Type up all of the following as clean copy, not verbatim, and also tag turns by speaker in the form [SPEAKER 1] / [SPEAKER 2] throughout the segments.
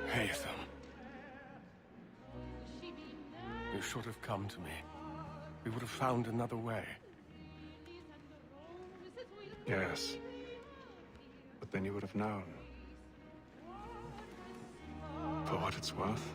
[SPEAKER 1] Haytham. You should have come to me. We would have found another way.
[SPEAKER 2] Yes. But then you would have known. For what it's worth,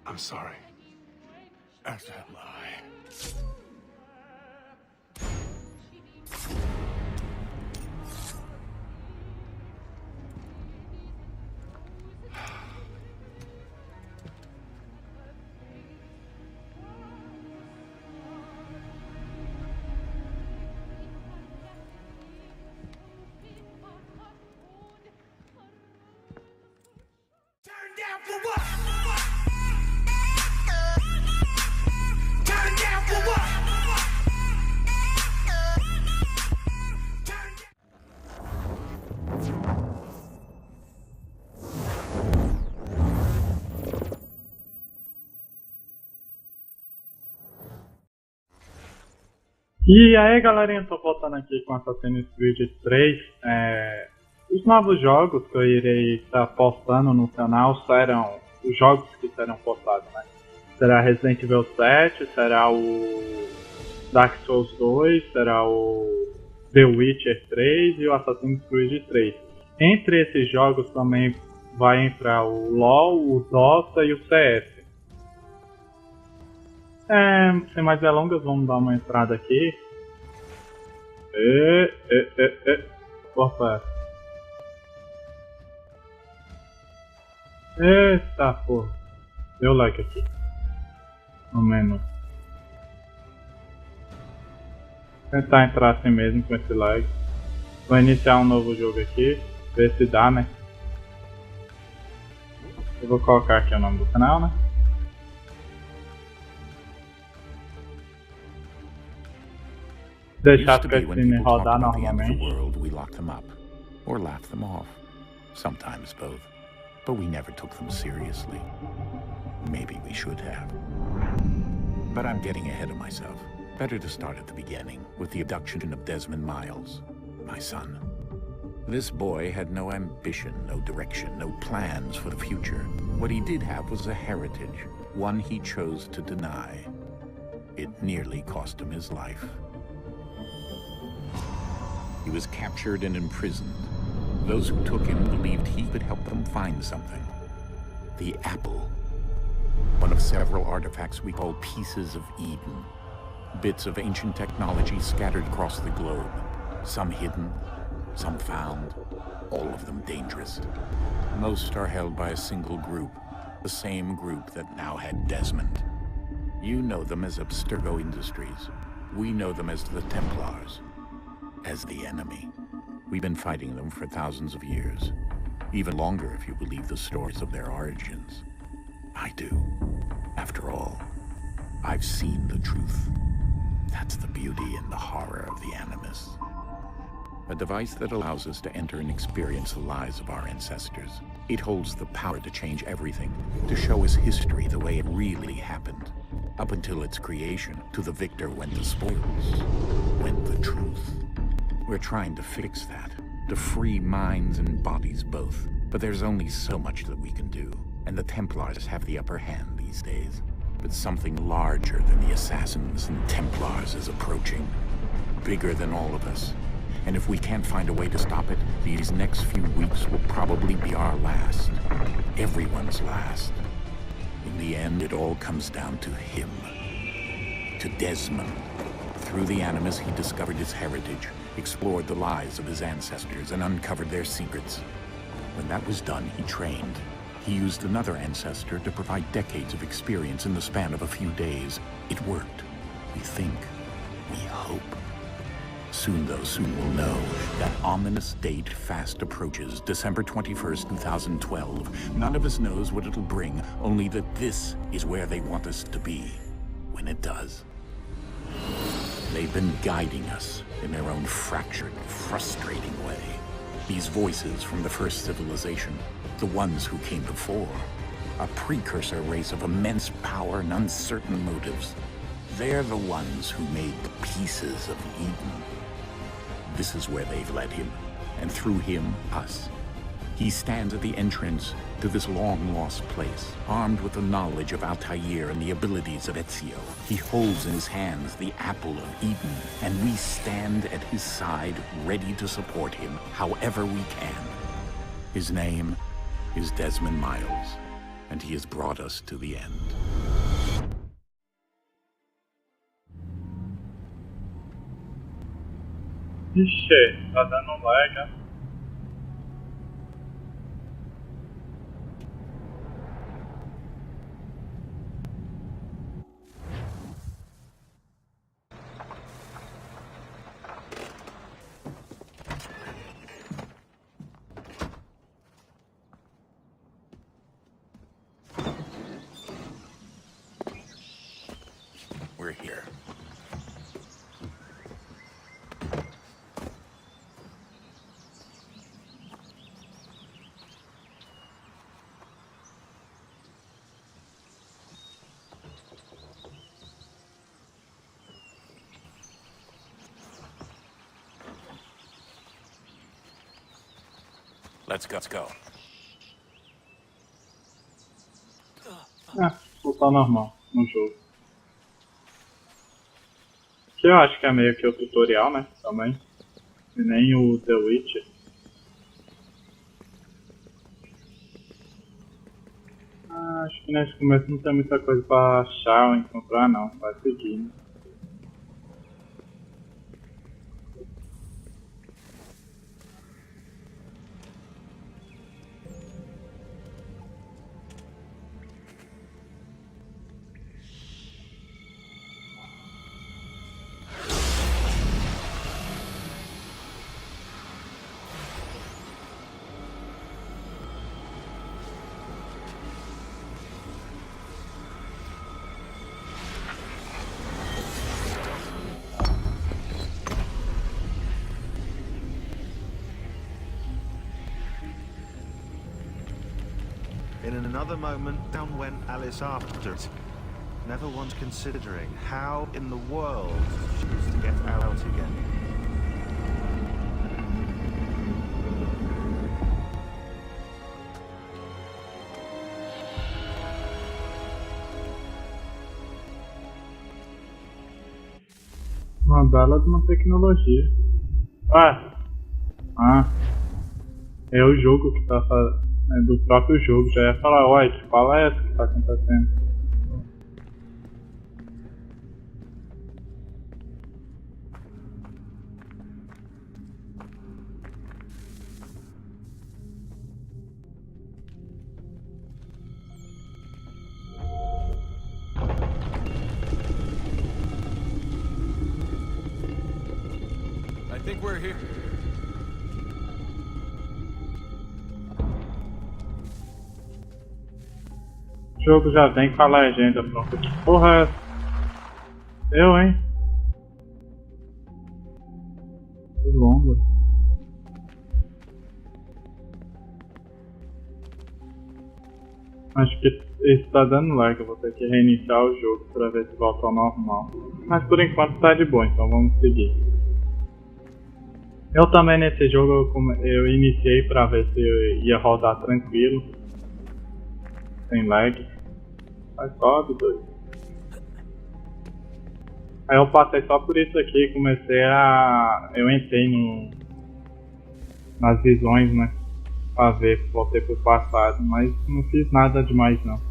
[SPEAKER 2] I'm sorry.
[SPEAKER 1] As am I.
[SPEAKER 3] E aí galerinha, tô voltando aqui com Assassin's Creed 3. Os novos jogos que eu irei estar postando no canal serão os jogos que serão postados, né? Será Resident Evil 7, será o Dark Souls 2, será o The Witcher 3 e o Assassin's Creed 3. Entre esses jogos também vai entrar o LoL, o Dota e o CS. Sem mais delongas, vamos dar uma entrada aqui. Opa. Eita porra. Deu like aqui. No menu. Tentar entrar assim mesmo com esse lag. Vou iniciar um novo jogo aqui. Ver se dá, né? Eu vou colocar aqui o nome do canal, né? Deixar a cutscene rodar normalmente.
[SPEAKER 4] We locked them up, or laughed them off. Sometimes both. But we never took them seriously. Maybe we should have. But I'm getting ahead of myself. Better to start at the beginning, with the abduction of Desmond Miles, my son. This boy had no ambition, no direction, no plans for the future. What he did have was a heritage, one he chose to deny. It nearly cost him his life. He was captured and imprisoned. Those who took him believed he could help them find something. The apple. One of several artifacts we call pieces of Eden. Bits of ancient technology scattered across the globe. Some hidden, some found, all of them dangerous. Most are held by a single group, the same group that now had Desmond. You know them as Abstergo Industries. We know them as the Templars. As the enemy. We've been fighting them for thousands of years. Even longer if you believe the stories of their origins. I do. After all, I've seen the truth. That's the beauty and the horror of the Animus. A device that allows us to enter and experience the lives of our ancestors. It holds the power to change everything, to show us history the way it really happened. Up until its creation, to the victor went the spoils, went the truth. We're trying to fix that, to free minds and bodies both. But there's only so much that we can do, and the Templars have the upper hand these days. But something larger than the Assassins and Templars is approaching, bigger than all of us. And if we can't find a way to stop it, these next few weeks will probably be our last. Everyone's last. In the end, it all comes down to him. To Desmond. Through the Animus, he discovered his heritage, explored the lives of his ancestors, and uncovered their secrets. When that was done, he trained. He used another ancestor to provide decades of experience in the span of a few days. It worked. We think. We hope. Soon, though, soon we'll know. That ominous date fast approaches, December 21st, 2012. None of us knows what it'll bring, only that this is where they want us to be, when it does. They've been guiding us in their own fractured, frustrating way. These voices from the first civilization, the ones who came before, a precursor race of immense power and uncertain motives. They're the ones who made the pieces of Eden. This is where they've led him, and through him, us. He stands at the entrance to this long-lost place, armed with the knowledge of Altair and the abilities of Ezio. He holds in his hands the apple of Eden, and we stand at his side, ready to support him however we can. His name is Desmond Miles, and he has brought us to the end.
[SPEAKER 3] Ixi, tá dando lag, né?
[SPEAKER 4] We're here. Let's go.
[SPEAKER 3] Voltar normal no jogo. Que eu acho que é meio que o tutorial, né? Também. E nem o The Witcher. Acho que nesse começo não tem muita coisa pra achar ou encontrar, não. Vai seguindo.
[SPEAKER 5] In another moment, down went Alice after it, never once considering how in the world she was to get out again.
[SPEAKER 3] Uma bela de uma tecnologia. É o jogo que tá fazendo. É do próprio jogo, já ia falar, olha, que fala é essa que tá acontecendo?
[SPEAKER 1] I think we're here.
[SPEAKER 3] O jogo já vem com a legenda pronta. Que porra é essa? Eu, hein? Que longo. Acho que isso tá dando lag, eu vou ter que reiniciar o jogo pra ver se volta ao normal. Mas por enquanto tá de boa, então vamos seguir. Eu também nesse jogo eu iniciei pra ver se eu ia rodar tranquilo. Sem lag. Mas sobe, doido. Aí eu passei só por isso aqui e comecei a... Eu entrei nas visões, né? Pra ver, voltei pro passado, mas não fiz nada demais não.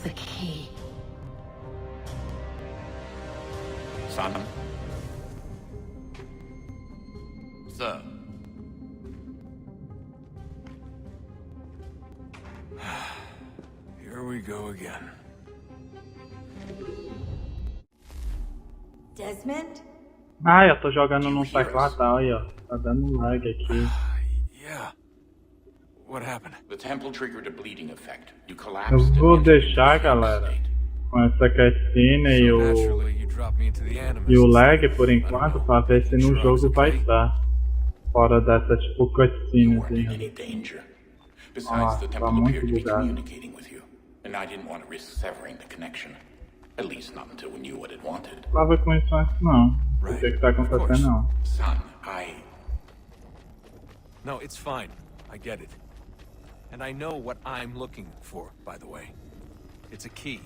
[SPEAKER 6] The key.
[SPEAKER 4] Son?
[SPEAKER 1] Sir. Here we go again.
[SPEAKER 6] Desmond?
[SPEAKER 3] Ah, eu tô jogando num teclado, tá aí, ó. Tá dando lag aqui.
[SPEAKER 1] Yeah. What happened?
[SPEAKER 4] The temple triggered a bleeding effect. You
[SPEAKER 3] Eu
[SPEAKER 4] collapsed.
[SPEAKER 3] vou
[SPEAKER 4] and entered
[SPEAKER 3] deixar,
[SPEAKER 4] the trance
[SPEAKER 3] galera,
[SPEAKER 4] state.
[SPEAKER 3] com essa cutscene
[SPEAKER 1] So
[SPEAKER 3] e
[SPEAKER 1] naturally, you dropped me into the Animus.
[SPEAKER 3] o lag por enquanto, pra ver se no jogo vai estar. Fora dessa, tipo,
[SPEAKER 4] You
[SPEAKER 3] cutscene,
[SPEAKER 4] weren't in
[SPEAKER 3] assim.
[SPEAKER 4] any danger. Besides, the
[SPEAKER 3] tá
[SPEAKER 4] temple
[SPEAKER 3] muito
[SPEAKER 4] appeared to be
[SPEAKER 3] bugado.
[SPEAKER 4] communicating with you, and I didn't want to risk severing the connection. At least not until we knew what it wanted.
[SPEAKER 3] Tava com isso antes, não. Não sei o que tá acontecendo, não.
[SPEAKER 4] Son,
[SPEAKER 1] No, it's fine. I get it. And I know what I'm looking for, by the way. It's a key.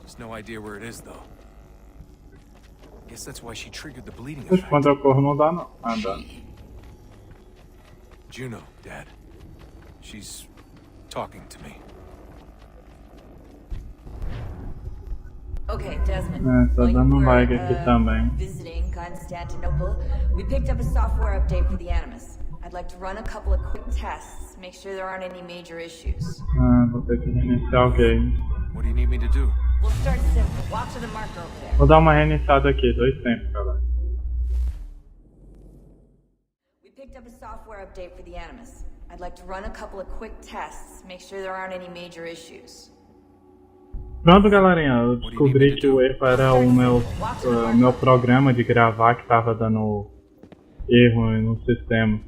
[SPEAKER 1] Just no idea where it is, though. Guess that's why she triggered the bleeding
[SPEAKER 3] Mas
[SPEAKER 1] effect.
[SPEAKER 3] quando eu corro não dá, não. Ah, dá.
[SPEAKER 1] Juno, Dad. She's talking to me.
[SPEAKER 6] Okay, Desmond.
[SPEAKER 3] É, tá
[SPEAKER 6] While you
[SPEAKER 3] dando
[SPEAKER 6] were,
[SPEAKER 3] lag aqui também.
[SPEAKER 6] visiting Constantinople, we picked up a software update for the Animus. I'd like to run a couple of quick tests, make sure there aren't any major issues.
[SPEAKER 3] Ah, vou ter que reiniciar o game.
[SPEAKER 1] What do you need me to do?
[SPEAKER 6] We'll start simple. Walk to the marker over there.
[SPEAKER 3] Vou dar uma reiniciada aqui, 2 tempos, galera.
[SPEAKER 6] We picked up a software update for the Animus. I'd like to run a couple of quick tests, make sure there aren't any major issues.
[SPEAKER 3] Pronto, galerinha, eu descobri que o erro era o meu programa de gravar que tava dando erro no sistema.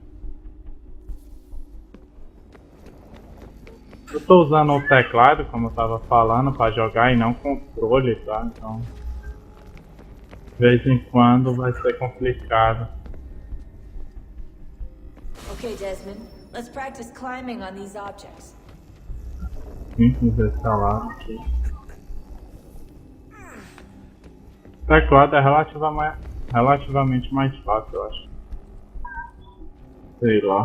[SPEAKER 3] Eu tô usando o teclado, como eu tava falando, para jogar e não controle, tá? Então, de vez em quando vai ser complicado.
[SPEAKER 6] Okay, Desmond. Let's practice climbing on these objects.
[SPEAKER 3] Vamos instalar aqui. O teclado é relativamente mais fácil, eu acho. Sei lá.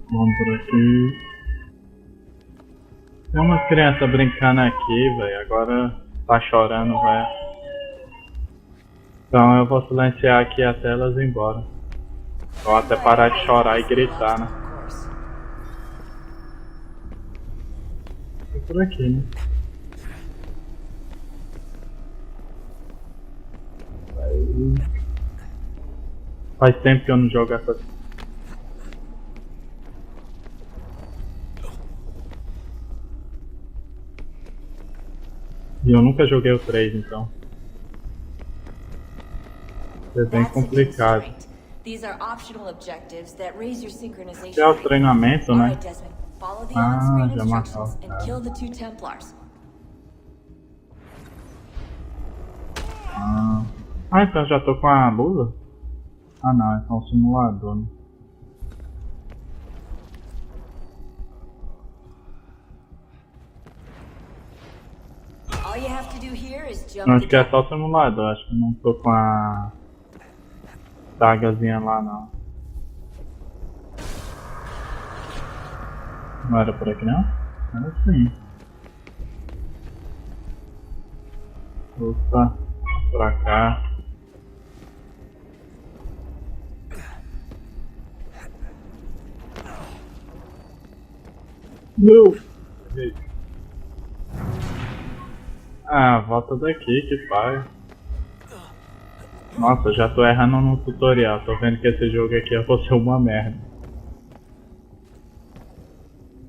[SPEAKER 3] Vamos por aqui. Tem umas crianças brincando aqui, velho. Agora tá chorando, velho. Então eu vou silenciar aqui até elas ir embora. Ou até parar de chorar e gritar, né? É por aqui, né? Aí. Faz tempo que eu não jogo essa. E eu nunca joguei o 3, então. É bem complicado.
[SPEAKER 6] These are optional objectives that raise your synchronization.
[SPEAKER 3] Que é o treinamento, né?
[SPEAKER 6] Alright, Desmond. Follow the on-screen
[SPEAKER 3] já
[SPEAKER 6] instructions
[SPEAKER 3] matou.
[SPEAKER 6] and kill the 2 Templars.
[SPEAKER 3] Ah, então já tô com a luva? Ah não, é só um simulador, né?
[SPEAKER 6] All you have to do here is jump
[SPEAKER 3] Não,
[SPEAKER 6] the
[SPEAKER 3] acho que é só o simulador, acho que não tô com a dagazinha lá não. Não era por aqui não? Era sim. Opa, pra cá. Não! Ah, volta daqui, que pai. Nossa, já tô errando no tutorial. Tô vendo que esse jogo aqui vai ser uma merda.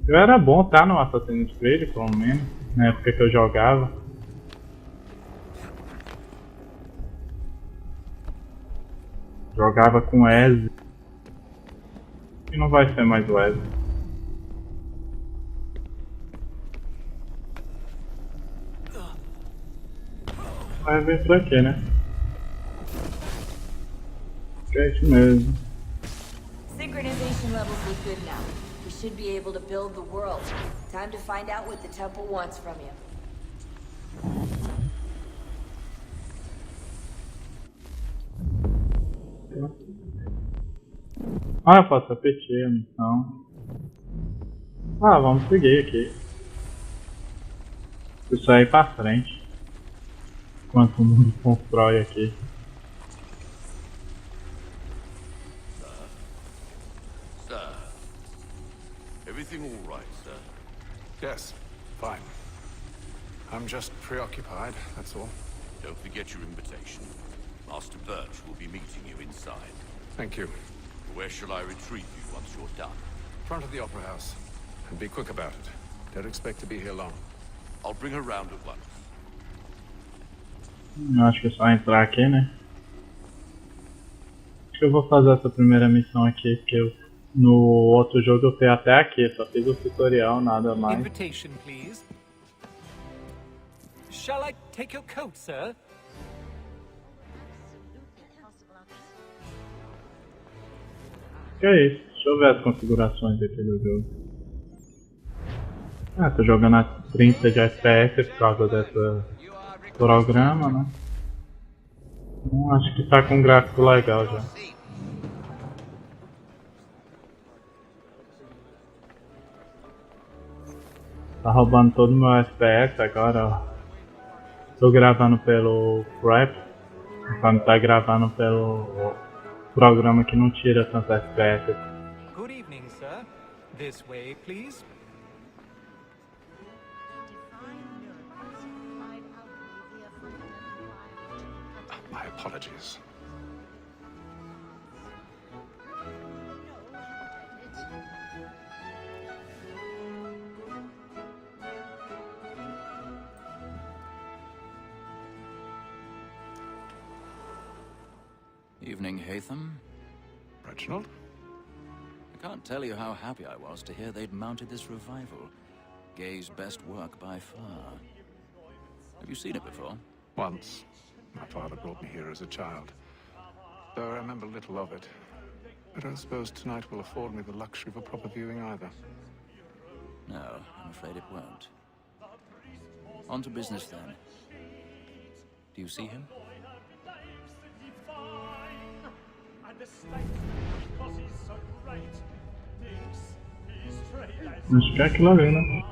[SPEAKER 3] Eu era bom, tá? No Assassin's Creed, pelo menos. Na época que eu jogava. Jogava com Asce. E não vai ser mais o Asce. Vai vir por aqui, né? É isso mesmo.
[SPEAKER 6] Synchronization levels look good now. We should be able to build the world. Time to find out what the temple wants from you.
[SPEAKER 3] Ah, eu posso repetir a missão. Ah, vamos seguir aqui. Isso aí pra frente. Enquanto o mundo constrói aqui.
[SPEAKER 7] Sir. Everything all right, sir?
[SPEAKER 2] Yes, fine. I'm just preoccupied, that's all.
[SPEAKER 7] Don't forget your invitation. Master Birch will be meeting you inside.
[SPEAKER 2] Thank you.
[SPEAKER 7] Where shall I retrieve you once you're done?
[SPEAKER 2] Front of the Opera House. And be quick about it. Don't expect to be here long.
[SPEAKER 7] I'll bring her round at once.
[SPEAKER 3] Acho que é só entrar aqui, né? Acho que eu vou fazer essa primeira missão aqui, porque no outro jogo eu fui até aqui, só fiz o tutorial, nada mais.
[SPEAKER 1] Invitation, please. Shall I take your coat, sir?
[SPEAKER 3] Que é isso? Deixa eu ver as configurações aqui do jogo. Ah, tô jogando a 30 de FPS por causa dessa programa, né? Acho que tá com um gráfico legal já. Tá roubando todo o meu FPS agora, ó. Tô gravando pelo Prep, quando tá gravando pelo programa que não tira tanto FPS.
[SPEAKER 1] Good evening, sir. This way, please.
[SPEAKER 2] My apologies.
[SPEAKER 8] Evening, Hatham.
[SPEAKER 2] Reginald?
[SPEAKER 8] I can't tell you how happy I was to hear they'd mounted this revival. Gay's best work by far. Have you seen it before?
[SPEAKER 2] Once. My father brought me here as a child. Though I remember little of it. But I suppose tonight will afford me the luxury of a proper viewing either.
[SPEAKER 8] No, I'm afraid it won't. On to business then. Do you see him?
[SPEAKER 3] Acho que é aquilo ali, né?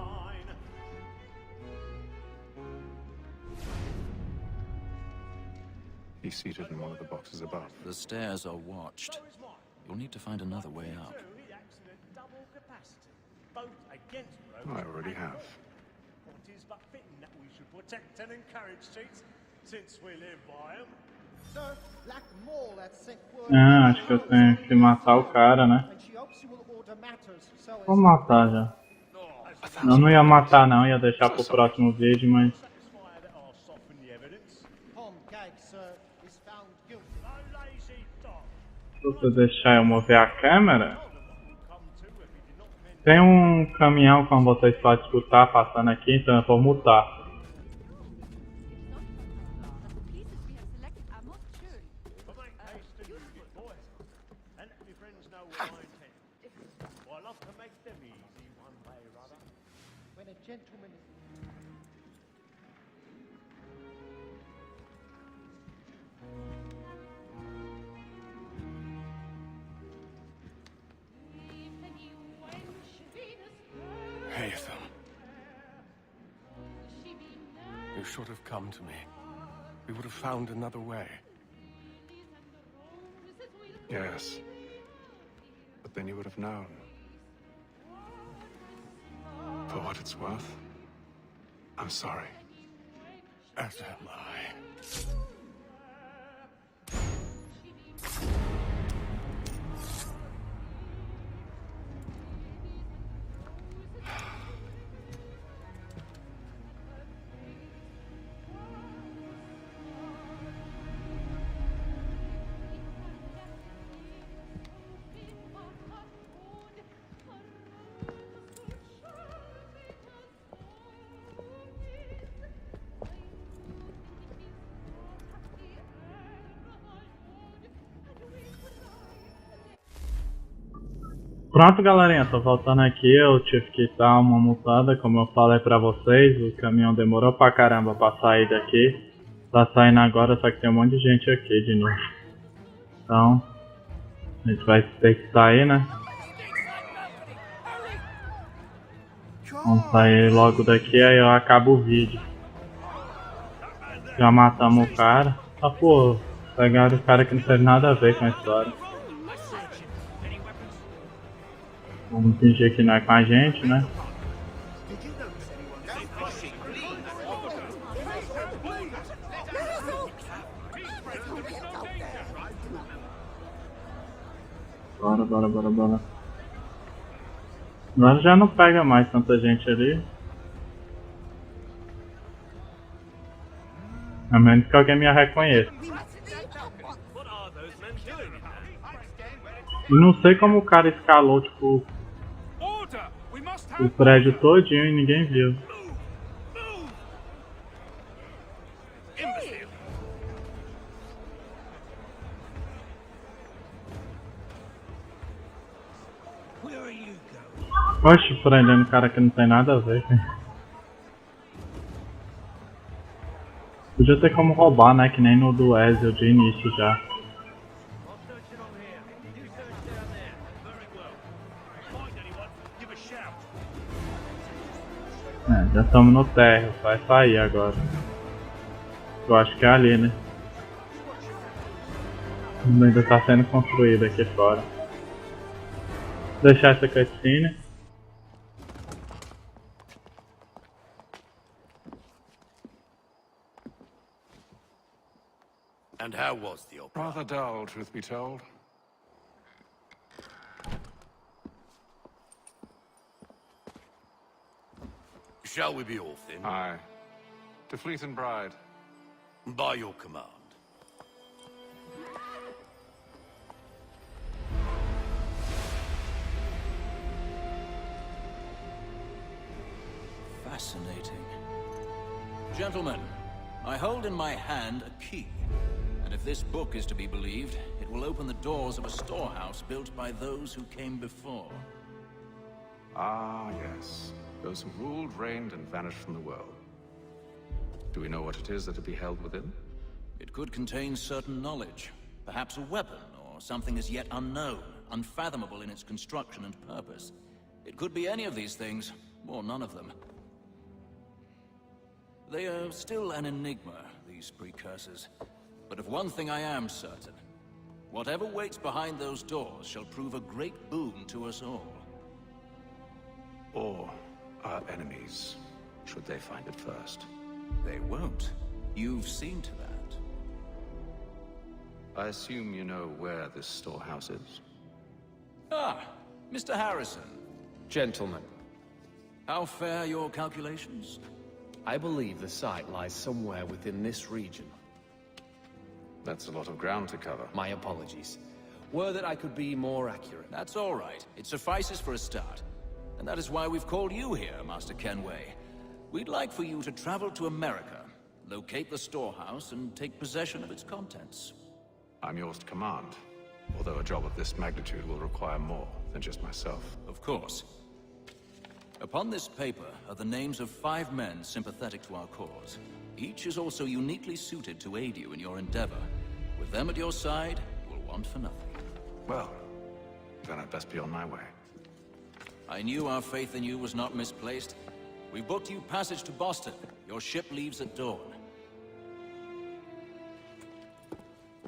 [SPEAKER 2] He's seated in one of the boxes above.
[SPEAKER 8] The stairs are watched. You'll need to find another way up.
[SPEAKER 2] I already have.
[SPEAKER 3] Ah, acho que eu tenho que matar o cara, né? Vou matar já. Eu não ia matar não, ia deixar pro próximo vídeo, mas... Se você deixar eu mover a câmera... Tem um caminhão, como vocês podem escutar, passando aqui, então eu vou mutar.
[SPEAKER 2] Hatham. You should have come to me. We would have found another way. Yes. But then you would have known. For what it's worth, I'm sorry. As am I.
[SPEAKER 3] Pronto, galerinha, tô voltando aqui, eu tive que dar uma multada, como eu falei pra vocês, o caminhão demorou pra caramba pra sair daqui. Tá saindo agora, só que tem um monte de gente aqui de novo. Então, A gente vai ter que sair, né? Vamos sair logo daqui, aí eu acabo o vídeo. Já matamos o cara. Ah, pô, pegaram o cara que não teve nada a ver com a história. Vamos fingir que não é com a gente, né? Bora. Agora já não pega mais tanta gente ali. A menos que alguém me reconheça. E não sei como o cara escalou, tipo, o prédio todinho e ninguém viu. Oxe, prendendo um cara que não tem nada a ver. Podia ter como roubar, né? Que nem no do Ezio de início já. Já estamos no térreo, vai sair agora. Eu acho que é ali, né? Ainda está sendo construído aqui fora. Vou deixar essa cutscene.
[SPEAKER 7] And how was the opera?
[SPEAKER 2] Rather dull, truth be told.
[SPEAKER 7] Shall we be off then?
[SPEAKER 2] Aye. To Fleet and Bride.
[SPEAKER 7] By your command.
[SPEAKER 8] Fascinating. Gentlemen, I hold in my hand a key. And if this book is to be believed, it will open the doors of a storehouse built by those who came before.
[SPEAKER 2] Ah, yes. Those who ruled, reigned, and vanished from the world. Do we know what it is that to be held within?
[SPEAKER 8] It could contain certain knowledge. Perhaps a weapon, or something as yet unknown, unfathomable in its construction and purpose. It could be any of these things, or none of them. They are still an enigma, these precursors. But of one thing I am certain. Whatever waits behind those doors shall prove a great boon to us all.
[SPEAKER 2] Or our enemies, should they find it first.
[SPEAKER 8] They won't. You've seen to that.
[SPEAKER 2] I assume you know where this storehouse is?
[SPEAKER 8] Ah, Mr. Harrison.
[SPEAKER 9] Gentlemen,
[SPEAKER 8] How fare your calculations?
[SPEAKER 9] I believe the site lies somewhere within this region.
[SPEAKER 2] That's a lot of ground to cover.
[SPEAKER 9] My apologies. Were that I could be more accurate.
[SPEAKER 8] That's all right. It suffices for a start. And that is why we've called you here, Master Kenway. We'd like for you to travel to America, locate the storehouse, and take possession of its contents.
[SPEAKER 2] I'm yours to command, although a job of this magnitude will require more than just myself.
[SPEAKER 8] Of course. Upon this paper are the names of 5 men sympathetic to our cause. Each is also uniquely suited to aid you in your endeavor. With them at your side, you will want for nothing.
[SPEAKER 2] Well, then I'd best be on my way.
[SPEAKER 8] I knew our faith in you was not misplaced. We booked you passage to Boston. Your ship leaves at dawn.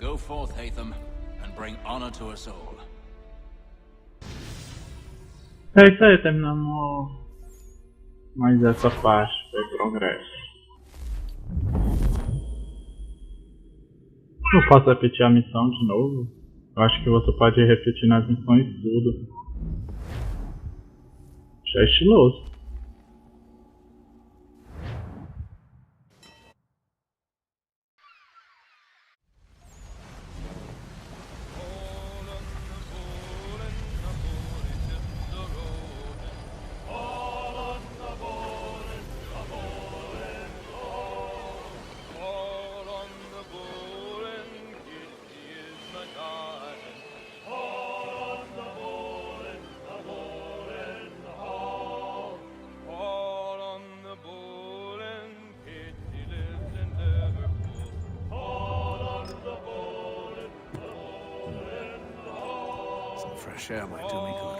[SPEAKER 8] Go forth, Hatham, and bring honor to us all.
[SPEAKER 3] É isso aí, terminamos mais essa parte do progresso. Eu posso repetir a missão de novo? Eu acho que você pode repetir nas missões tudo. Já é estiloso.
[SPEAKER 2] fresh air might do me good.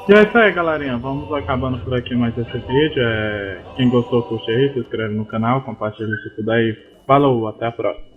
[SPEAKER 3] E é isso aí, galerinha. Vamos acabando por aqui mais esse vídeo. Quem gostou, curte aí, se inscreve no canal, compartilha se puder e falou, até a próxima.